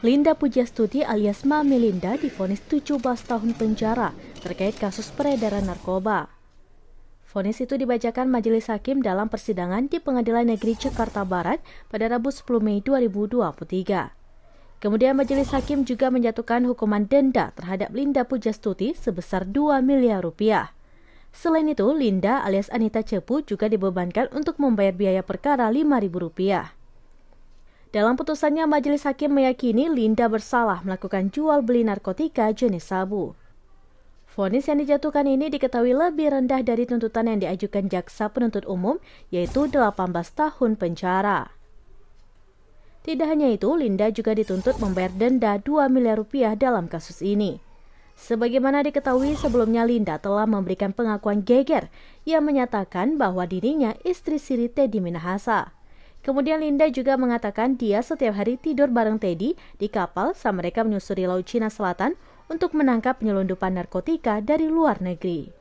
Linda Pujastuti alias Mami Linda divonis 17 tahun penjara terkait kasus peredaran narkoba. Vonis itu dibacakan Majelis Hakim dalam persidangan di Pengadilan Negeri Jakarta Barat pada Rabu 10 Mei 2023. Kemudian Majelis Hakim juga menjatuhkan hukuman denda terhadap Linda Pujastuti sebesar 2 miliar rupiah. Selain itu, Linda alias Anita Cepu juga dibebankan untuk membayar biaya perkara Rp5.000. Dalam putusannya, Majelis Hakim meyakini Linda bersalah melakukan jual beli narkotika jenis sabu. Vonis yang dijatuhkan ini diketahui lebih rendah dari tuntutan yang diajukan jaksa penuntut umum, yaitu 18 tahun penjara. Tidak hanya itu, Linda juga dituntut membayar denda 2 miliar rupiah dalam kasus ini. Sebagaimana diketahui sebelumnya, Linda telah memberikan pengakuan geger yang menyatakan bahwa dirinya istri siri Teddy Minahasa. Kemudian Linda juga mengatakan dia setiap hari tidur bareng Teddy di kapal saat mereka menyusuri Laut Cina Selatan untuk menangkap penyelundupan narkotika dari luar negeri.